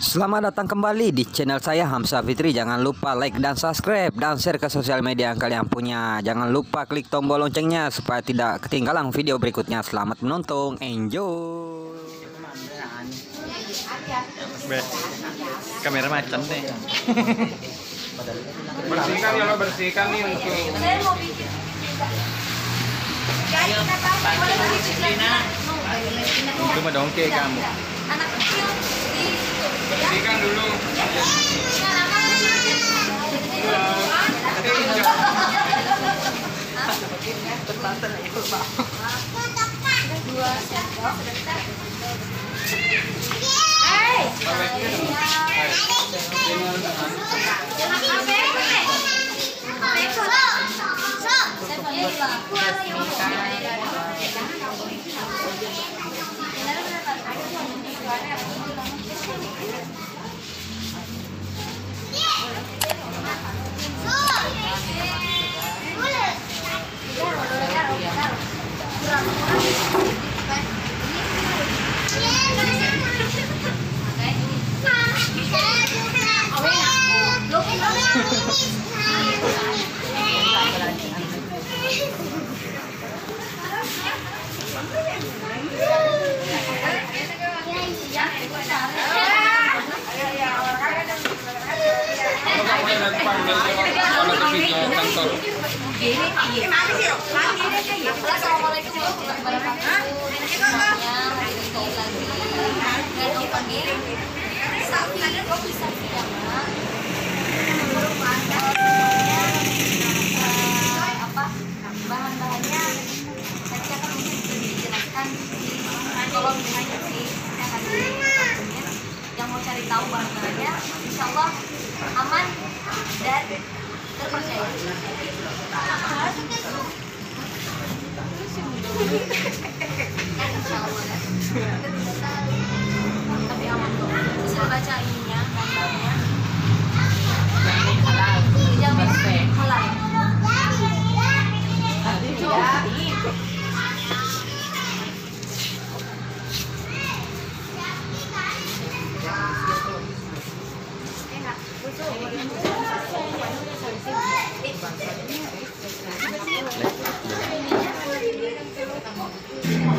Selamat datang kembali di channel saya Hamzah Fitri. Jangan lupa like dan subscribe dan share ke sosial media yang kalian punya. Jangan lupa klik tombol loncengnya supaya tidak ketinggalan video berikutnya. Selamat menonton, enjoy. Kamera macam deh. Bersihkan ya lo, bersihkan nih untuk Saya mau bikin. Itu mah dongke kamu. Anak kecil di bersihkan dulu. dua sendok sebentar. Kalau ke video kantor. Assalamualaikum warahmatullahi wabarakatuh. Semuanya hari ini lagi dan dipanggil Safi Safiyama. Apa bahan-bahannya nanti akan mungkin dijelaskan di kolom deskripsi yang akan dikantumin. Yang mau cari tahu bahan-bahannya, insya Allah aman dan terpercaya. Insya Allah ya. Tapi aman kok. Bisa baca ininya, gambarnya. Dijamin halal.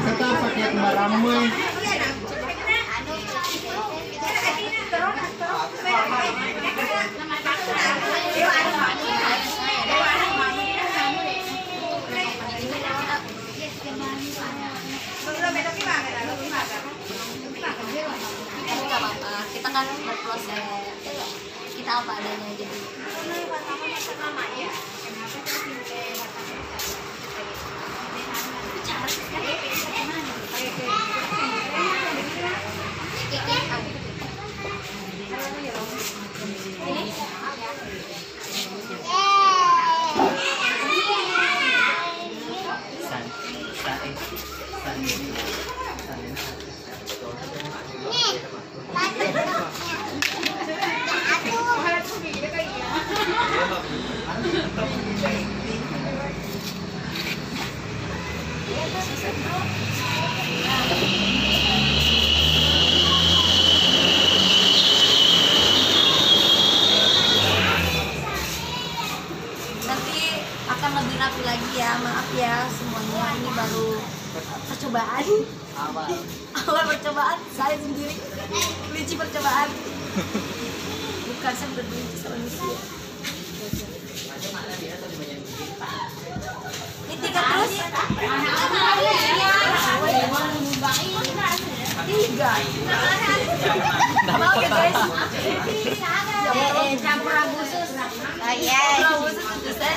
Kita pakai kembaramu. Nggak apa-apa, kita kan berproses, kita apa adanya jadi. Nanti akan lebih rapi lagi ya, maaf ya semuanya, ini baru percobaan. Awal percobaan, saya sendiri kelinci percobaan. Bukan saya udah kelinci manusia. Ini tiga terus. Tiga. Mau ya guys? Campur agusus. Agusus bisa.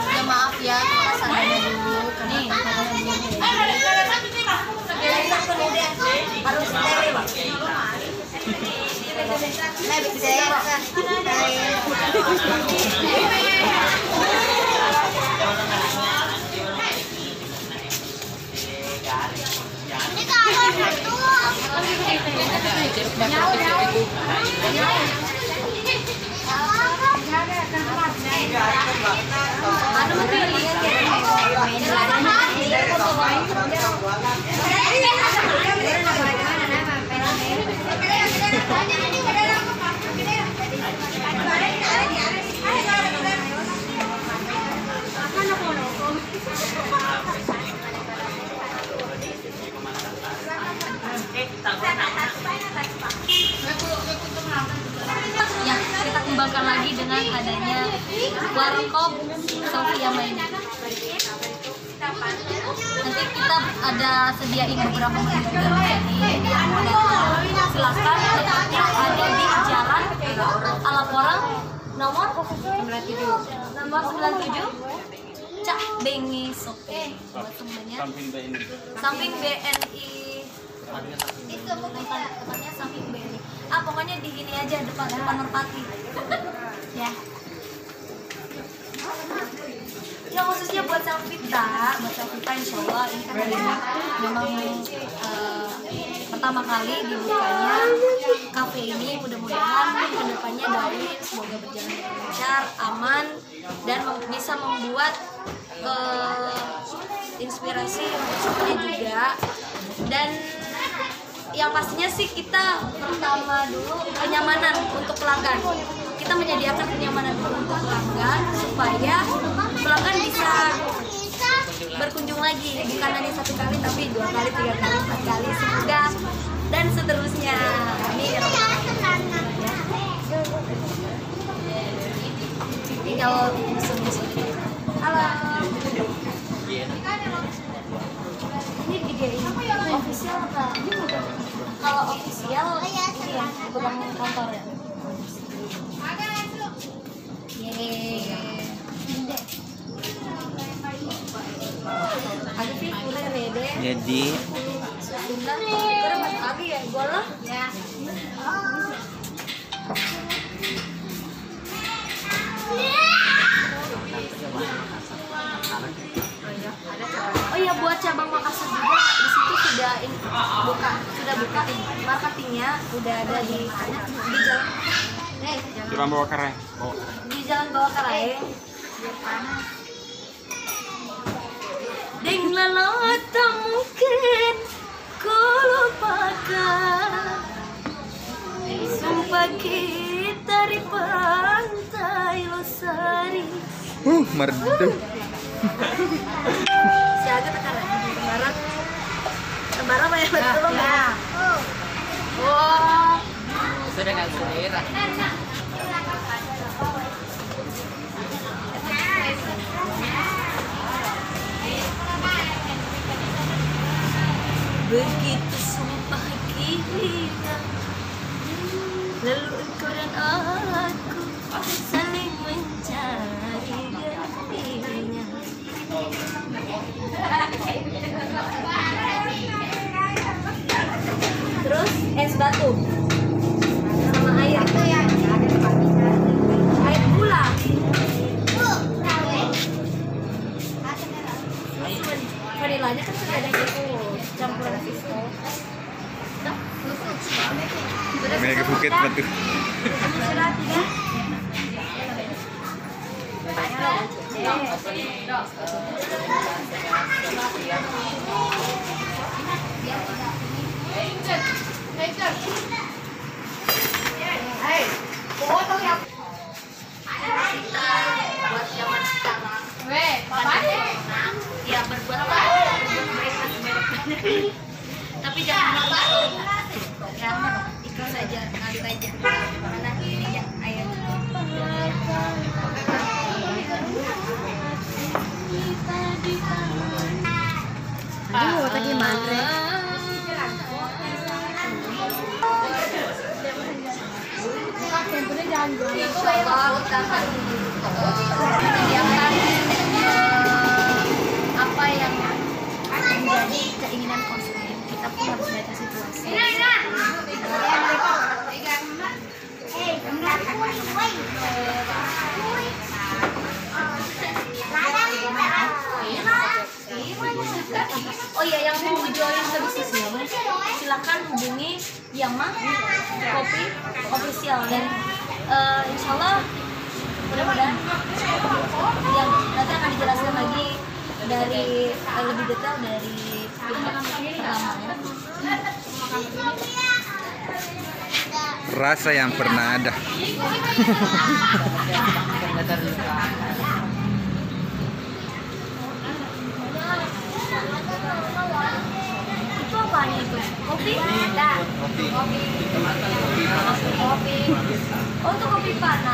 Ya maaf ya, kesannya dulu karena harus steril. Ini dikembangkan lagi dengan adanya warkop Sophia ini. Nanti kita ada sediain beberapa menit juga jadi yang mau datang silakan. Tempatnya ada di Jalan Alaporang nomor 97 Cak Bengi Sope buat semuanya. Samping BNI itu tempatnya samping BNI. Pokoknya di ini aja depan Merpati. Ya. Ya khususnya buat Savita insya Allah ini kan memang pertama kali dibukanya kafe ini. Mudah-mudahan kedepannya dari semoga berjalan dengan lancar, aman, dan bisa membuat inspirasi untuk semuanya juga. Dan yang pastinya sih kita pertama dulu kenyamanan untuk pelanggan. Kita menyediakan kenyamanan dulu untuk pelanggan supaya pelanggan bisa berkunjung lagi, bukan hanya 1 kali tapi 2 kali, 3 kali, 4 kali, semoga dan seterusnya. Amin. Ini kalau musuh-musuh. Halo. Ini video ini official apa? Kalau official ini ya tukang kantor ya. Jadi oh iya, buat cabang Makassar juga di situ sudah buka marketingnya udah ada di Jalan Bawah Karaeng. di Jalan Bawah Karaeng. Deng lalo tak mungkin ku lupakan sumpah kita di pantai Losari. merdu. Siaga tekanan Tembara banyak betul ya. Wah, Sudah nggak selera. begitu sumpah kita, lalu engkau dan aku saling mencari gantinya. Terus es batu sama air itu ya, air gula. Vanilanya kan sudah ada itu campuran pisau. Mereka Bukit Batu. Sudah tidak. Buat zaman sekarang. Ya berbuat mereka sebanyak-banyaknya. Tapi jangan lupa ya, ikhlas saja, ngalir aja. Karena ini yang ayat. Aduh, tadi mantre. Insyaallah kita akan menyediakan apa yang menjadi keinginan konsumen. Kita pun harus baca situasi. Oh iya, yang mau join ke bisnisnya silakan hubungi Yama Kopi Official dan insyaallah mudah-mudahan yang nanti akan dijelaskan lagi dari lebih detail dari pihak pertamanya. Rasa yang pernah ada. Itu apanya itu? Kopi? Nah, kopi. Oh, itu kopi pan.